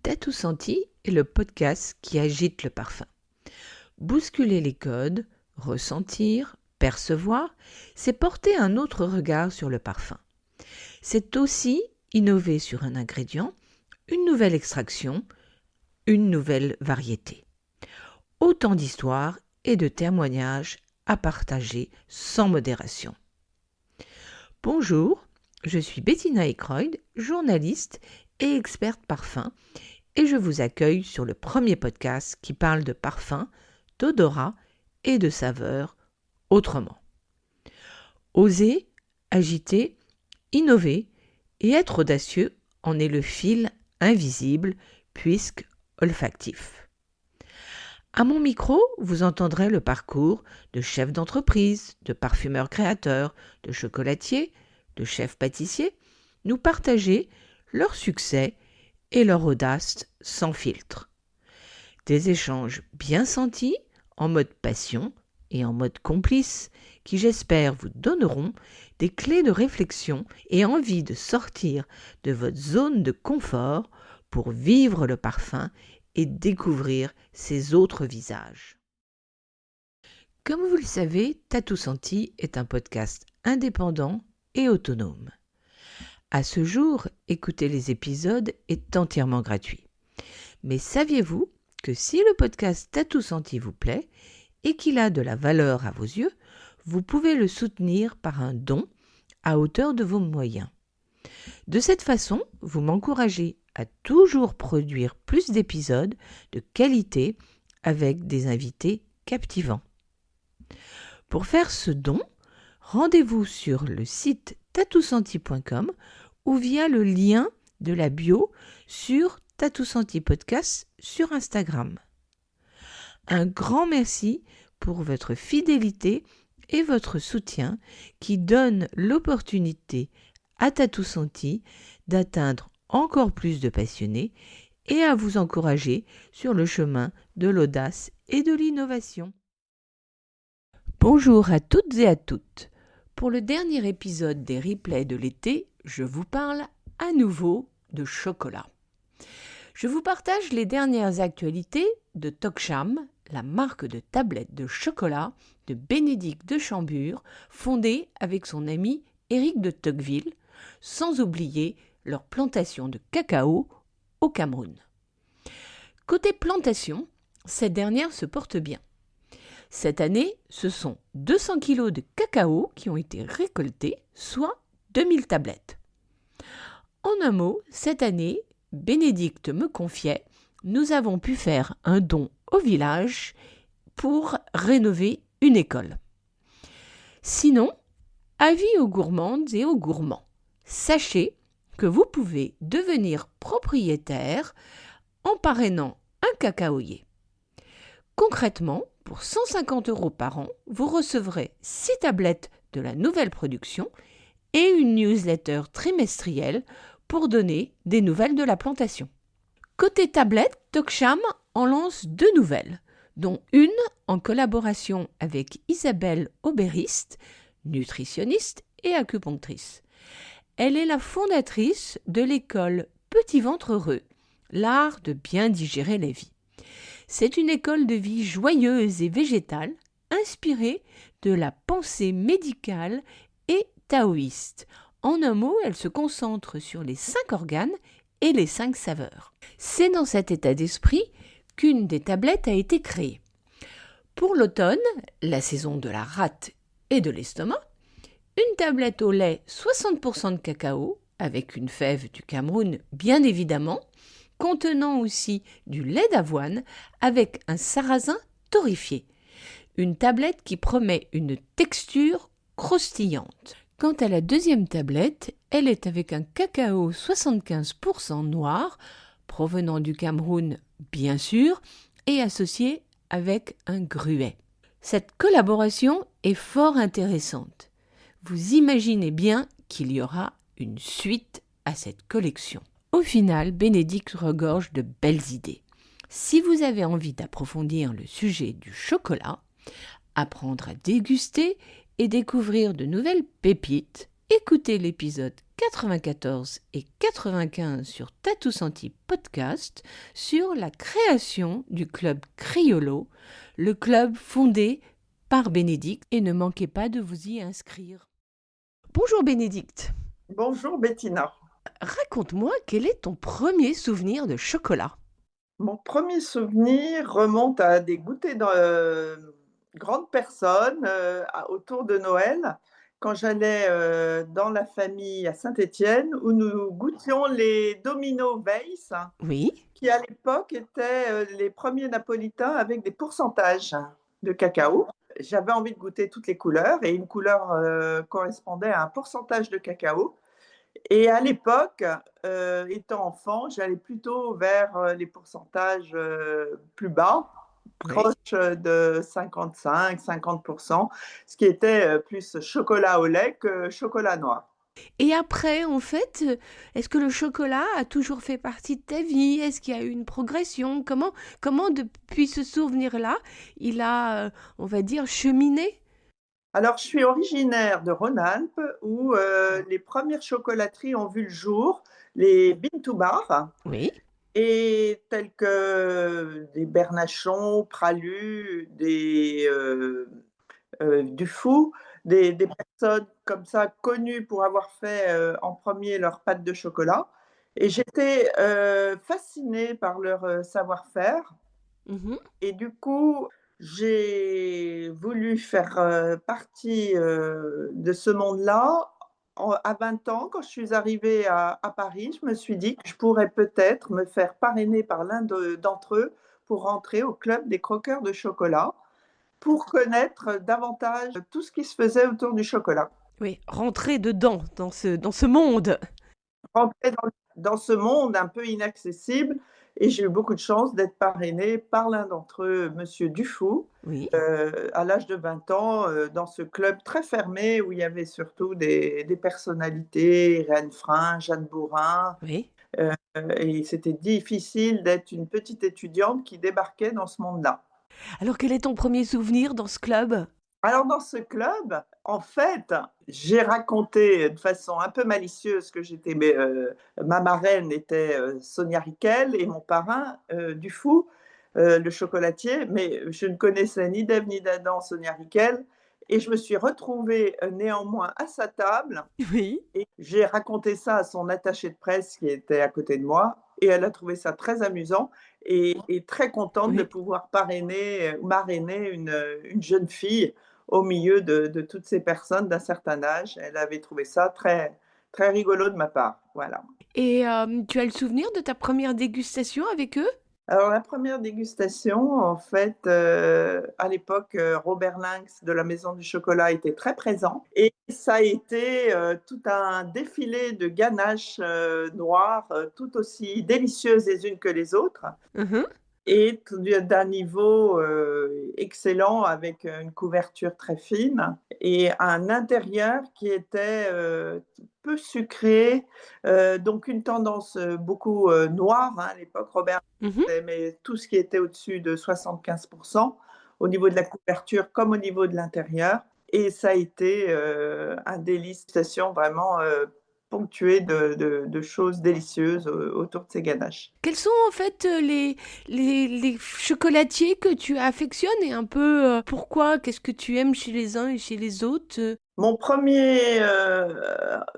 Tatou Senti est le podcast qui agite le parfum. Bousculer les codes, ressentir, percevoir, c'est porter un autre regard sur le parfum. C'est aussi innover sur un ingrédient, une nouvelle extraction, une nouvelle variété. Autant d'histoires et de témoignages à partager sans modération. Bonjour, je suis Bettina Ekroyd, journaliste et experte parfum, et je vous accueille sur le premier podcast qui parle de parfum, d'odorat et de saveurs autrement. Oser, agiter, innover et être audacieux en est le fil invisible puisque olfactif. À mon micro, vous entendrez le parcours de chefs d'entreprise, de parfumeurs créateurs, de chocolatiers, de chefs pâtissiers, nous partager leur succès et leur audace sans filtre. Des échanges bien sentis, en mode passion et en mode complice, qui j'espère vous donneront des clés de réflexion et envie de sortir de votre zone de confort pour vivre le parfum et découvrir ses autres visages. Comme vous le savez, Tatou Senti est un podcast indépendant et autonome. À ce jour, écouter les épisodes est entièrement gratuit. Mais saviez-vous que si le podcast Tatou Senti vous plaît et qu'il a de la valeur à vos yeux, vous pouvez le soutenir par un don à hauteur de vos moyens. De cette façon, vous m'encouragez à toujours produire plus d'épisodes de qualité avec des invités captivants. Pour faire ce don, rendez-vous sur le site tatousenti.com ou via le lien de la bio sur Tatou Senti Podcast sur Instagram. Un grand merci pour votre fidélité et votre soutien qui donne l'opportunité à Tatou Senti d'atteindre encore plus de passionnés et à vous encourager sur le chemin de l'audace et de l'innovation. Bonjour à toutes et à toutes. Pour le dernier épisode des replays de l'été, je vous parle à nouveau de chocolat. Je vous partage les dernières actualités de Toksham, la marque de tablettes de chocolat de Bénédicte de Chambure, fondée avec son ami Éric de Tocqueville, sans oublier leur plantation de cacao au Cameroun. Côté plantation, cette dernière se porte bien. Cette année, ce sont 200 kg de cacao qui ont été récoltés, soit 2000 tablettes. En un mot, cette année, Bénédicte me confiait, nous avons pu faire un don au village pour rénover une école. Sinon, avis aux gourmandes et aux gourmands, sachez que vous pouvez devenir propriétaire en parrainant un cacaoyer. Concrètement, pour 150 € par an, vous recevrez 6 tablettes de la nouvelle production et une newsletter trimestrielle pour donner des nouvelles de la plantation. Côté tablette, Toksham en lance 2 nouvelles, dont une en collaboration avec Isabelle Aubériste, nutritionniste et acupunctrice. Elle est la fondatrice de l'école Petit Ventre Heureux, l'art de bien digérer la vie. C'est une école de vie joyeuse et végétale, inspirée de la pensée médicale et taoïste. En un mot, elle se concentre sur les 5 organes et les 5 saveurs. C'est dans cet état d'esprit qu'une des tablettes a été créée. Pour l'automne, la saison de la rate et de l'estomac, une tablette au lait 60% de cacao, avec une fève du Cameroun bien évidemment, contenant aussi du lait d'avoine avec un sarrasin torréfié. Une tablette qui promet une texture croustillante. Quant à la deuxième tablette, elle est avec un cacao 75% noir, provenant du Cameroun bien sûr, et associé avec un gruet. Cette collaboration est fort intéressante. Vous imaginez bien qu'il y aura une suite à cette collection. Au final, Bénédicte regorge de belles idées. Si vous avez envie d'approfondir le sujet du chocolat, apprendre à déguster et découvrir de nouvelles pépites, écouter l'épisode 94 et 95 sur Tatou Senti Podcast sur la création du club Criollo, le club fondé par Bénédicte, et ne manquez pas de vous y inscrire. Bonjour Bénédicte. Bonjour Bettina. Raconte-moi quel est ton premier souvenir de chocolat. Mon premier souvenir remonte à des goûters de grandes personnes autour de Noël, quand j'allais dans la famille à Saint-Étienne, où nous goûtions les Domino Weiss, Oui, qui à l'époque étaient les premiers napolitains avec des pourcentages de cacao. J'avais envie de goûter toutes les couleurs et une couleur correspondait à un pourcentage de cacao. Et à l'époque, étant enfant, j'allais plutôt vers les pourcentages plus bas, oui. proches de 55-50%, ce qui était plus chocolat au lait que chocolat noir. Et après, en fait, est-ce que le chocolat a toujours fait partie de ta vie? Est-ce qu'il y a eu une progression? Comment depuis ce souvenir-là, il a, on va dire, cheminé? Alors, je suis originaire de Rhône-Alpes, où les premières chocolateries ont vu le jour, les Bean-to-Bar, Oui, et tels que des Bernachon, Pralu, du Fou, des personnes comme ça connues pour avoir fait en premier leur pâte de chocolat. Et j'étais fascinée par leur savoir-faire. mhm, Et du coup, j'ai voulu faire partie de ce monde-là. À 20 ans, quand je suis arrivée à Paris, je me suis dit que je pourrais peut-être me faire parrainer par l'un d'entre eux pour rentrer au club des croqueurs de chocolat, pour connaître davantage tout ce qui se faisait autour du chocolat. oui, rentrer dedans, dans ce monde. Rentrer dans ce monde un peu inaccessible, et j'ai eu beaucoup de chance d'être parrainée par l'un d'entre eux, monsieur Dufou, Oui, à l'âge de 20 ans, dans ce club très fermé où il y avait surtout des personnalités, Irène Frein, Jeanne Bourrin, oui. et c'était difficile d'être une petite étudiante qui débarquait dans ce monde-là. Alors, quel est ton premier souvenir dans ce club? Alors dans ce club, en fait, j'ai raconté de façon un peu malicieuse que ma marraine était Sonia Riquel et mon parrain Dufou, le chocolatier, mais je ne connaissais ni d'Ève ni d'Adam Sonia Riquel, et je me suis retrouvée néanmoins à sa table, Oui, et j'ai raconté ça à son attachée de presse qui était à côté de moi, et elle a trouvé ça très amusant et très contente de oui. pouvoir marrainer une jeune fille au milieu de toutes ces personnes d'un certain âge. Elle avait trouvé ça très, très rigolo de ma part. Voilà. Et tu as le souvenir de ta première dégustation avec eux? Alors la première dégustation, en fait, à l'époque, Robert Lynx de la Maison du Chocolat était très présent, et ça a été tout un défilé de ganaches noires, tout aussi délicieuses les unes que les autres, Mhm, et d'un niveau excellent, avec une couverture très fine et un intérieur qui était peu sucré, donc une tendance beaucoup noire, hein, à l'époque. Robert mhm. aimait tout ce qui était au-dessus de 75% au niveau de la couverture comme au niveau de l'intérieur, et ça a été un délice, station vraiment ponctuée de choses délicieuses autour de ces ganaches. Quels sont en fait les chocolatiers que tu affectionnes, et un peu pourquoi? Qu'est-ce que tu aimes chez les uns et chez les autres? Mon premier,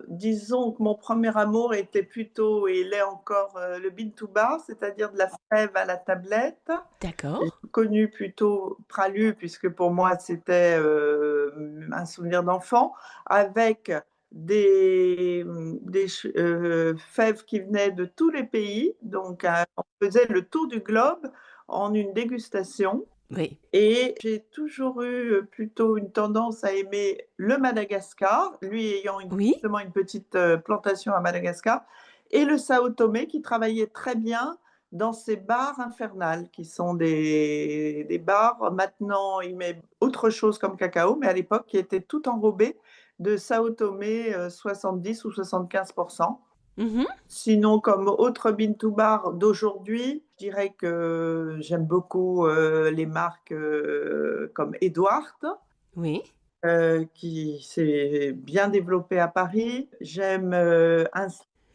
disons que mon premier amour était plutôt, et il est encore, le bean to bar, c'est-à-dire de la fève à la tablette. D'accord. J'ai connu plutôt Pralu, puisque pour moi c'était un souvenir d'enfant, avec des fèves qui venaient de tous les pays. Donc on faisait le tour du globe en une dégustation. Oui. Et j'ai toujours eu plutôt une tendance à aimer le Madagascar, lui ayant Oui. justement une petite plantation à Madagascar, et le Sao Tomé, qui travaillait très bien dans ces bars infernales, qui sont des bars, maintenant il met autre chose comme cacao, mais à l'époque qui étaient tout enrobés de Sao Tomé, 70 ou 75%. Mhm. Sinon, comme autre bean to bar d'aujourd'hui, je dirais que j'aime beaucoup les marques comme Edward, Oui. qui s'est bien développé à Paris. J'aime un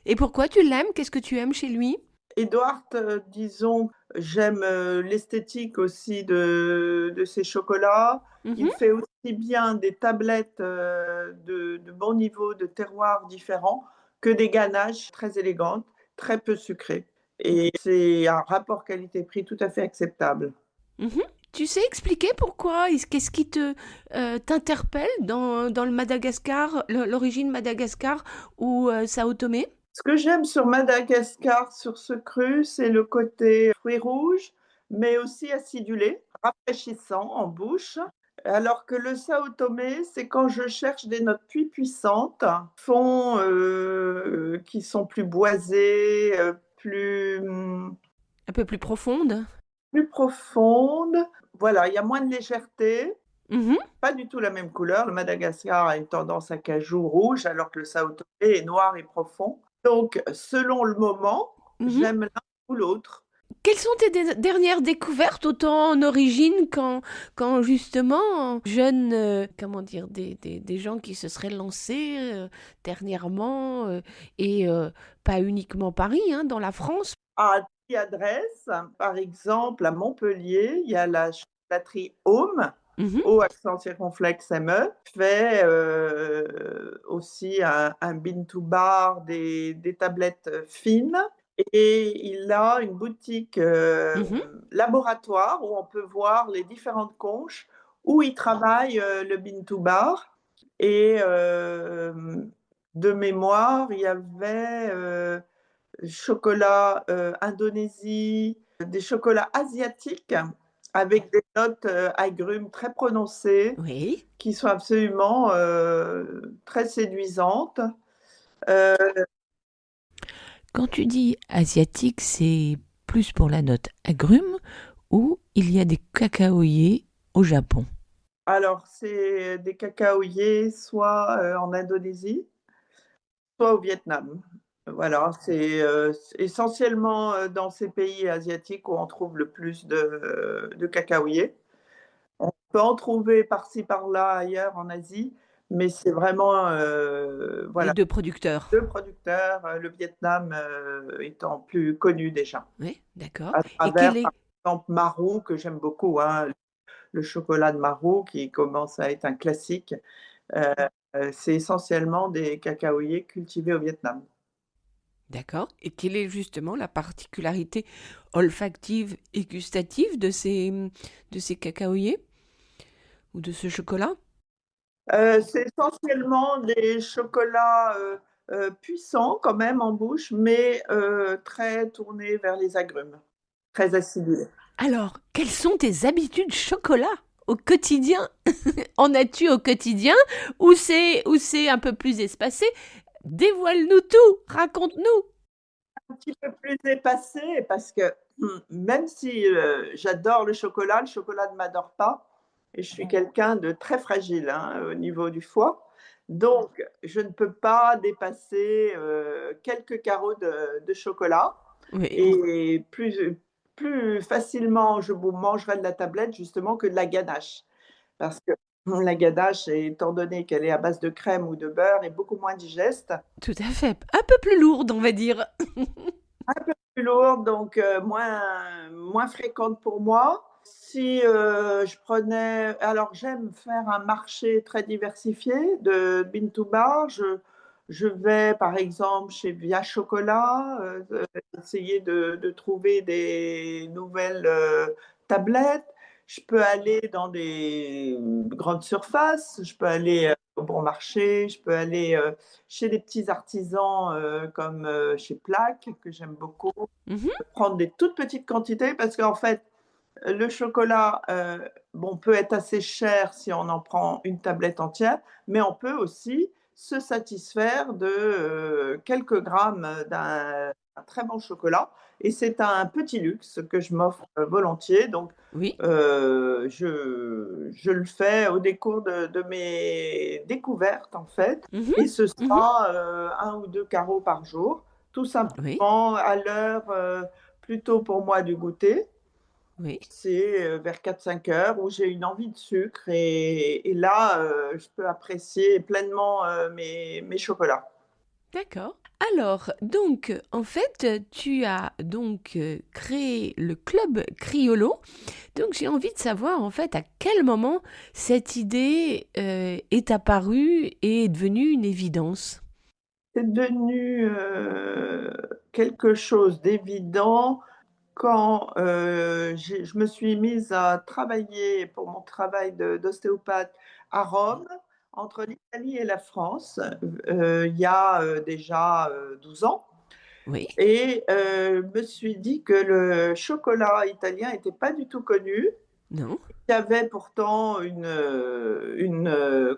Et pourquoi tu l'aimes? Qu'est-ce que tu aimes chez lui? Edward, disons, j'aime l'esthétique aussi de ses chocolats. Il Mhm. fait aussi bien des tablettes de bon niveau, de terroirs différents, que des ganaches très élégantes, très peu sucrées. Et c'est un rapport qualité-prix tout à fait acceptable. Mhm. Tu sais expliquer pourquoi? Qu'est-ce qui te t'interpelle dans le Madagascar, l'origine Madagascar ou Sao Tomé? Ce que j'aime sur Madagascar, sur ce cru, c'est le côté fruits rouges, mais aussi acidulé, rafraîchissant en bouche. Alors que le Sao Tomé, c'est quand je cherche des notes plus puissantes, fonds qui sont plus boisés, Un peu plus profonde? plus profondes. Voilà, il y a moins de légèreté, Mhm. pas du tout la même couleur. Le Madagascar a une tendance à cajou rouge, alors que le Sao Tomé est noir et profond. Donc, selon le moment, Mhm. j'aime l'un ou l'autre. Quelles sont tes dernières découvertes, autant en origine qu'en justement jeunes, comment dire, des gens qui se seraient lancés dernièrement et pas uniquement Paris, hein, dans la France? À qui adresse, par exemple, à Montpellier, il y a la chocolaterie Home, Mhm. au accent circonflexe ME, fait aussi un bean to bar, des tablettes fines. Et il a une boutique Mhm. laboratoire où on peut voir les différentes conches où il travaille le bean to bar. Et de mémoire, il y avait chocolat Indonésie, des chocolats asiatiques avec des notes agrumes très prononcées Oui. qui sont absolument très séduisantes. Euh, Quand tu dis asiatique, c'est plus pour la note agrume ou il y a des cacaoyers au Japon? alors, c'est des cacaoyers soit en Indonésie, soit au Vietnam. Voilà, c'est essentiellement dans ces pays asiatiques où on trouve le plus de cacaoyers. On peut en trouver par-ci par-là ailleurs en Asie, mais c'est vraiment Les voilà, deux producteurs. deux producteurs, le Vietnam étant plus connu déjà, Oui, d'accord. à Et quel travers par est... exemple Marou, que j'aime beaucoup, hein, le chocolat de Marou qui commence à être un classique. Euh, c'est essentiellement des cacaoyers cultivés au Vietnam. D'accord. Et quelle est justement la particularité olfactive et gustative de ces cacaoyers ou de ce chocolat? C'est essentiellement des chocolats puissants quand même en bouche, mais très tournés vers les agrumes, très acidulés. Alors, quelles sont tes habitudes chocolat au quotidien? En as-tu au quotidien ou c'est un peu plus espacé? Dévoile-nous tout, raconte-nous. Un petit peu plus épacé parce que même si j'adore le chocolat ne m'adore pas et je suis quelqu'un de très fragile hein, au niveau du foie. Donc, je ne peux pas dépasser quelques carreaux de chocolat Oui. et plus facilement je vous mangerai de la tablette justement que de la ganache. Parce que la ganache, étant donné qu'elle est à base de crème ou de beurre, est beaucoup moins digeste, Tout à fait. Un peu plus lourde, on va dire. un peu plus lourde, donc moins fréquente pour moi. Si je prenais, alors j'aime faire un marché très diversifié de bean to bar. Je vais par exemple chez Via Chocolat, essayer de trouver des nouvelles tablettes. Je peux aller dans des grandes surfaces, je peux aller au bon marché, je peux aller chez des petits artisans comme chez Plaque, que j'aime beaucoup, Mhm. prendre des toutes petites quantités parce qu'en fait, le chocolat, bon, peut être assez cher si on en prend une tablette entière, mais on peut aussi se satisfaire de quelques grammes d'un très bon chocolat. Et c'est un petit luxe que je m'offre volontiers. Donc, Oui. je le fais au décours de mes découvertes, en fait. Mhm. Et ce Mhm. sera un ou deux carreaux par jour, tout Oui. simplement à l'heure plutôt pour moi du goûter. Oui. C'est, vers 4-5 heures où j'ai une envie de sucre et là, je peux apprécier pleinement, mes chocolats. D'accord. Alors, donc, en fait, tu as donc créé le club Criollo. Donc, j'ai envie de savoir, en fait, à quel moment cette idée est apparue et est devenue une évidence. C'est devenu, quelque chose d'évident quand, je me suis mise à travailler pour mon travail d'ostéopathe à Rome, entre l'Italie et la France, il y a, déjà, 12 ans Oui. et me suis dit que le chocolat italien était pas du tout connu. Non. Il y avait pourtant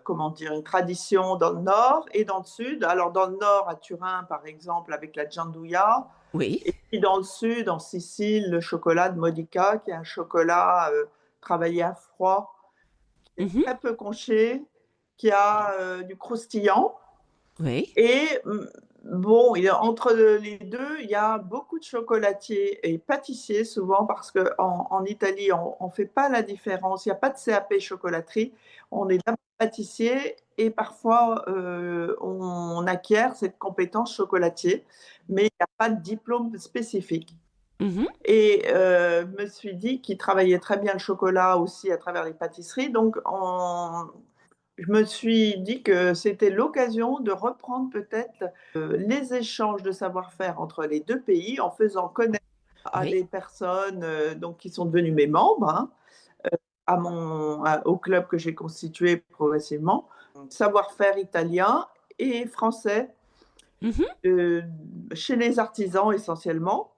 comment dire? Une tradition dans le nord et dans le sud. Alors dans le nord, à Turin, par exemple, avec la gianduja Oui. et puis dans le sud, en Sicile, le chocolat de Modica, qui est un chocolat, travaillé à froid, qui est Mhm. très peu conché, qui a, du croustillant Oui. et bon, il y a entre les 2, il y a beaucoup de chocolatiers et pâtissiers souvent parce qu'en Italie, on fait pas la différence. Il y a pas de CAP chocolaterie. On est d'abord pâtissier et parfois, on acquiert cette compétence chocolatier, mais il y a pas de diplôme spécifique Mhm. et me suis dit qu'il travaillait très bien le chocolat aussi à travers les pâtisseries, donc on je me suis dit que c'était l'occasion de reprendre peut-être, les échanges de savoir-faire entre les 2 pays en faisant connaître à Oui. des personnes, donc qui sont devenues mes membres, hein, au club que j'ai constitué progressivement, savoir-faire italien et français, Mhm. heu, chez les artisans essentiellement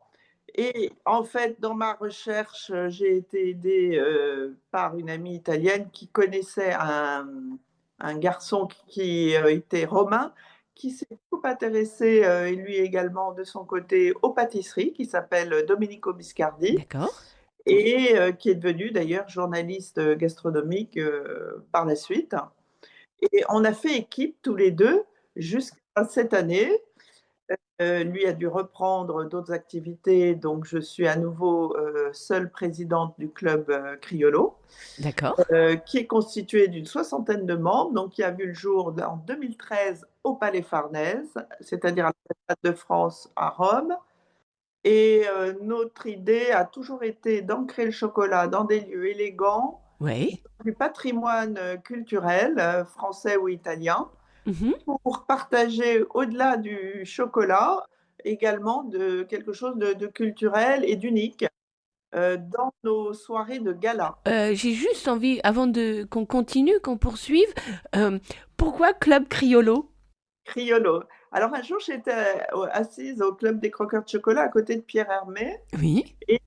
et en fait, dans ma recherche, j'ai été aidée, par une amie italienne qui connaissait un garçon qui, était romain, qui s'est beaucoup intéressé, et lui également de son côté aux pâtisseries, qui s'appelle Domenico Biscardi D'accord. et qui est devenu d'ailleurs journaliste, gastronomique, par la suite et on a fait équipe tous les 2 jusqu'à cette année. Lui a dû reprendre d'autres activités, donc je suis à nouveau, seule présidente du club, Criollo, D'accord. qui est constitué d'une soixantaine de membres, donc qui a vu le jour en 2013 au Palais Farnèse, c'est-à-dire à l'ambassade de France à Rome et notre idée a toujours été d'ancrer le chocolat dans des lieux élégants, Oui. du patrimoine, culturel, français ou italien Mhm. pour partager au-delà du chocolat, également de quelque chose de culturel et d'unique, dans nos soirées de gala. J'ai juste envie, avant de qu'on continue, qu'on poursuive, euh, pourquoi Club Criollo? Criollo. Alors un jour, j'étais, assise au club des croqueurs de chocolat à côté de Pierre Hermé Oui. et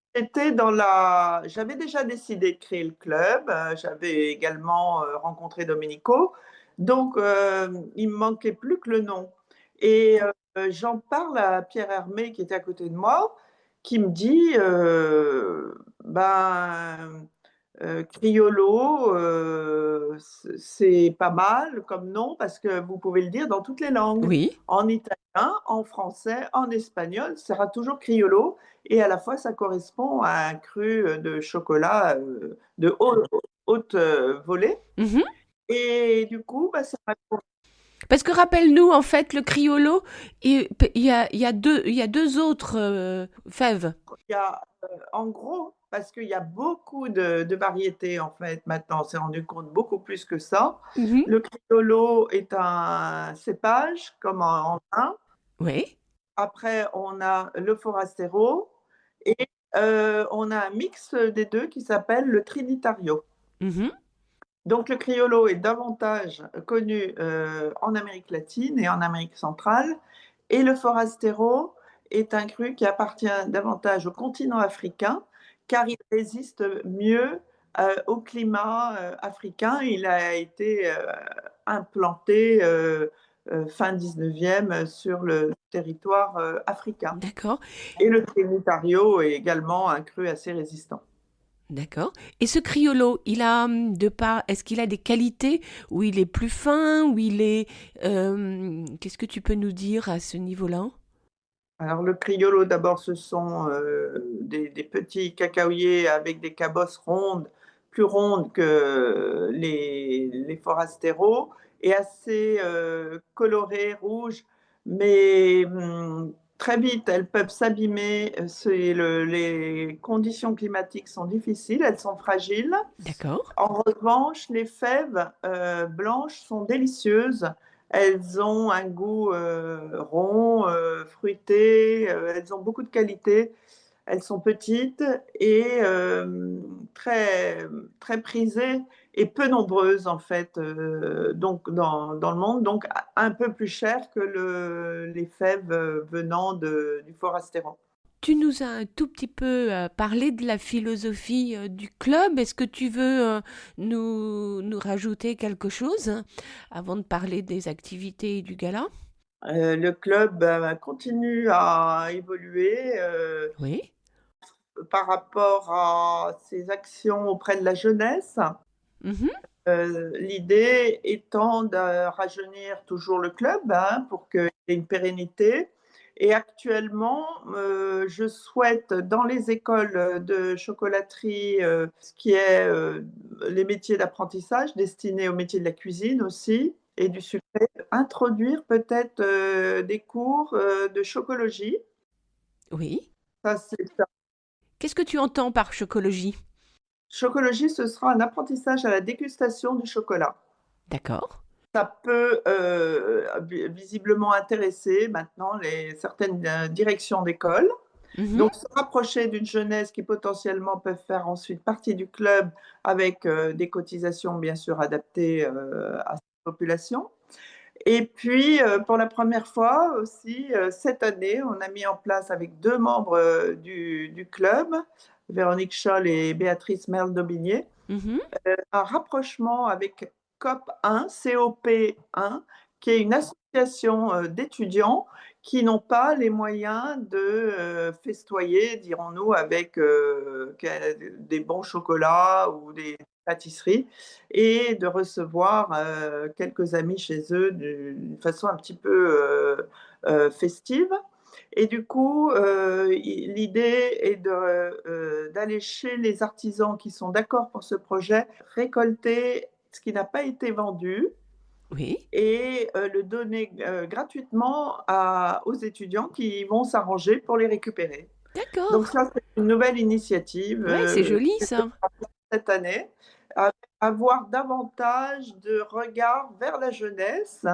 j'avais déjà décidé de créer le club, j'avais également, rencontré Domenico, donc il me manquait plus que le nom et j'en parle à Pierre Hermé qui était à côté de moi, qui me dit, ben, Criollo, c'est pas mal comme nom parce que vous pouvez le dire dans toutes les langues. Oui. En italien, en français, en espagnol, ça sera toujours Criollo et à la fois ça correspond à un cru, de chocolat, de haute, volée Mhm. et du coup, bah, ça m'a Parce que rappelle-nous, en fait, le Criollo, il y a deux autres fèves. il y a, en gros, parce qu'il y a beaucoup de variétés en fait maintenant, on s'est rendu compte beaucoup plus que ça. Mhm. Le Criollo est un cépage comme en vin. Oui. Après on a le Forastero et on a un mix des 2 qui s'appelle le Trinitario. Mhm. Donc le Criollo est davantage connu, en Amérique latine et en Amérique centrale et le Forastero est un cru qui appartient davantage au continent africain, car il résiste mieux, au climat, africain. Il a été, implanté, fin 19e, sur le territoire, africain D'accord. et le Trinitario est également un cru assez résistant. D'accord. Et ce Criollo, est-ce qu'il a des qualités où il est plus fin, où il est, qu'est-ce que tu peux nous dire à ce niveau-là? Alors le criollo, d'abord, ce sont, des petits cacaoyers avec des cabosses rondes, plus rondes que les forastero et assez, colorées, rouges, mais très vite, elles peuvent s'abîmer, les conditions climatiques sont difficiles, elles sont fragiles. D'accord. En revanche, les fèves, blanches sont délicieuses. Elles ont un goût, rond, fruité, elles ont beaucoup de qualités. Elles sont petites et très prisées et peu nombreuses en fait, donc dans le monde, donc un peu plus chères que les fèves, venant du forastero. Tu nous as un tout petit peu parlé de la philosophie du club. Est-ce que tu veux nous rajouter quelque chose avant de parler des activités et du gala? Le club, continue à évoluer, Oui. par rapport à ses actions auprès de la jeunesse. Mhm. L'idée étant de rajeunir toujours le club, hein, pour qu'il y ait une pérennité. Et actuellement, je souhaite dans les écoles de chocolaterie, ce qui est les métiers d'apprentissage destinés aux métiers de la cuisine aussi et du sucré, introduire peut-être des cours de chocologie. Oui. Ça, c'est ça. Qu'est-ce que tu entends par chocologie? Chocologie, ce sera un apprentissage à la dégustation du chocolat. D'accord. Ça peut visiblement intéresser maintenant certaines directions d'école. Mhm. Donc, se rapprocher d'une jeunesse qui potentiellement peuvent faire ensuite partie du club avec des cotisations bien sûr adaptées à cette population. Et puis, pour la première fois aussi, cette année, on a mis en place avec deux membres du club, Véronique Scholl et Béatrice Merle-Daubigné, Mhm. un rapprochement avec COP1, qui est une association d'étudiants qui n'ont pas les moyens de festoyer, dirons-nous, avec des bons chocolats ou des pâtisseries et de recevoir quelques amis chez eux d'une façon un petit peu festive. Et du coup, l'idée est d'aller chez les artisans qui sont d'accord pour ce projet, récolter ce qui n'a pas été vendu Oui. et le donner gratuitement aux étudiants qui vont s'arranger pour les récupérer. Donc D'accord. ça, c'est une nouvelle initiative Ouais, c'est joli ça. cette année, avoir davantage de regard vers la jeunesse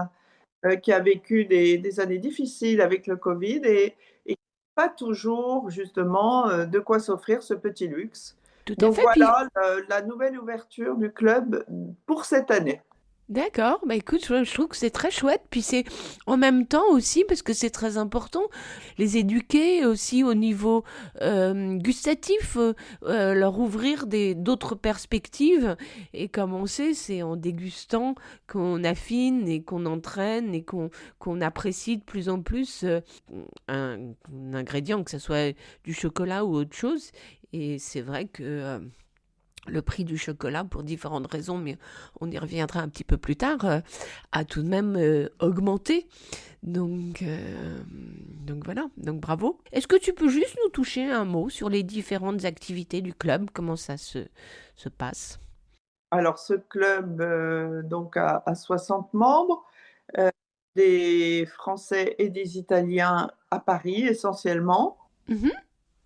qui a vécu des années difficiles avec le Covid et pas toujours justement de quoi s'offrir ce petit luxe. Tout à Donc fait. Puis voilà la nouvelle ouverture du club pour cette année. d'accord, bah écoute, je trouve que c'est très chouette, puis c'est en même temps aussi, parce que c'est très important, les éduquer aussi au niveau gustatif, leur ouvrir d'autres perspectives, et comme on sait, c'est en dégustant qu'on affine et qu'on entraîne et qu'on apprécie de plus en plus un ingrédient, que ce soit du chocolat ou autre chose, et c'est vrai que le prix du chocolat, pour différentes raisons, mais on y reviendra un petit peu plus tard, a tout de même augmenté. Donc, donc voilà, donc bravo. Est-ce que tu peux juste nous toucher un mot sur les différentes activités du club, comment ça se passe? Alors ce club donc a 60 membres, euh, des Français et des Italiens à Paris essentiellement. Mhm.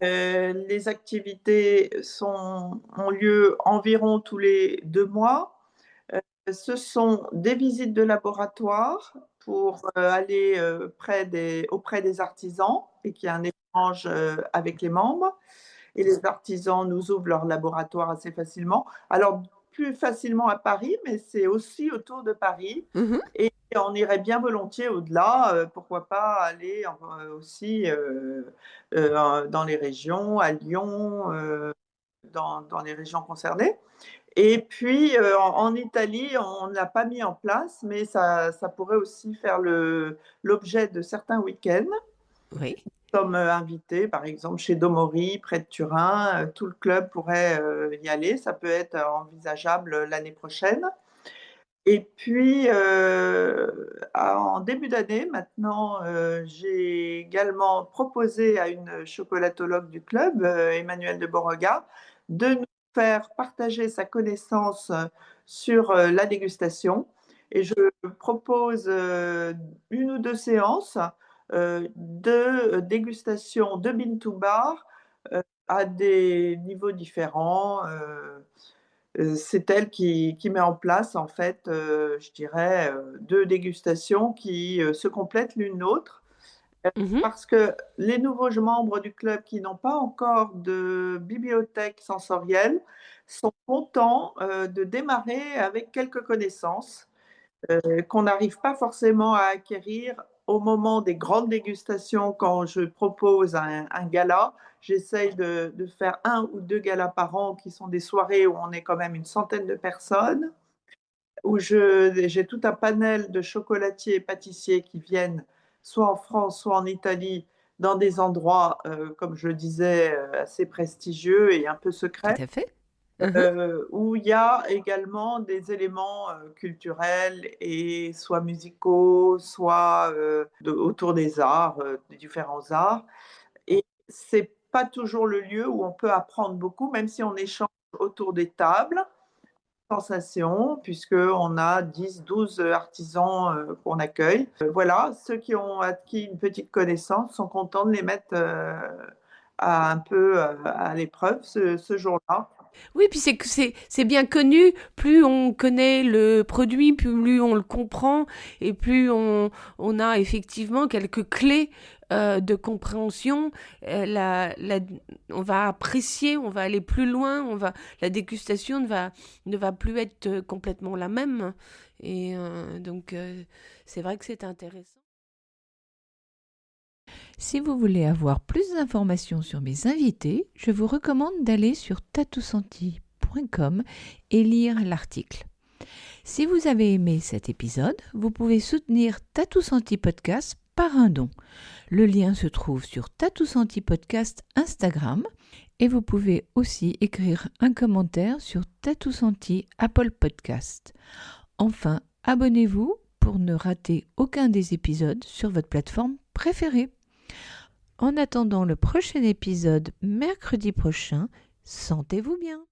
Les activités ont lieu environ tous les 2 mois. Ce sont des visites de laboratoire pour aller auprès des artisans et qu'il y ait un échange avec les membres. Et les artisans nous ouvrent leur laboratoire assez facilement. Alors, plus facilement à Paris, mais c'est aussi autour de Paris. Mhm. Et on irait bien volontiers au-delà. Pourquoi pas aller aussi dans les régions, à Lyon, dans les régions concernées. Et puis, en Italie, on ne l'a pas mis en place, mais ça pourrait aussi faire l'objet de certains week-ends. Oui, Nous sommes invités, par exemple, chez Domori, près de Turin. Tout le club pourrait y aller. Ça peut être envisageable l'année prochaine. Et puis, en début d'année, maintenant, j'ai également proposé à une chocolatologue du club, Emmanuelle de Beauregard, de nous faire partager sa connaissance sur la dégustation. Et je propose 1 ou 2 séances de dégustation de bean to bar à des niveaux différents. C'est elle qui met en place en fait, je dirais, 2 dégustations qui, se complètent l'une l'autre, Mhm. parce que les nouveaux membres du club qui n'ont pas encore de bibliothèque sensorielle sont contents, de démarrer avec quelques connaissances qu'on n'arrive pas forcément à acquérir au moment des grandes dégustations. Quand je propose un gala, j'essaye de faire 1 ou 2 galas par an qui sont des soirées où on est quand même une centaine de personnes, où j'ai tout un panel de chocolatiers et pâtissiers qui viennent soit en France, soit en Italie, dans des endroits, comme je le disais, assez prestigieux et un peu Tout secrets. à fait. Mhm. Où il y a également des éléments, culturels et soit musicaux, soit, autour des arts, des différents arts, et c'est pas toujours le lieu où on peut apprendre beaucoup, même si on échange autour des tables. Sensation, puisqu'on a 10-12 artisans, qu'on accueille. Voilà, ceux qui ont acquis une petite connaissance sont contents de les mettre, à un peu, à l'épreuve ce jour-là. Oui, puis c'est bien connu. Plus on connaît le produit, plus on le comprend, et plus on a effectivement quelques clés de compréhension. On va apprécier, on va aller plus loin. La dégustation ne va plus être complètement la même. Et donc, c'est vrai que c'est intéressant. Si vous voulez avoir plus d'informations sur mes invités, je vous recommande d'aller sur tatousenti.com et lire l'article. Si vous avez aimé cet épisode, vous pouvez soutenir Tatou Senti Podcast par un don. Le lien se trouve sur Tatou Senti Podcast Instagram et vous pouvez aussi écrire un commentaire sur Tatou Senti Apple Podcast. Enfin, abonnez-vous pour ne rater aucun des épisodes sur votre plateforme préférée. En attendant le prochain épisode mercredi prochain, sentez-vous bien.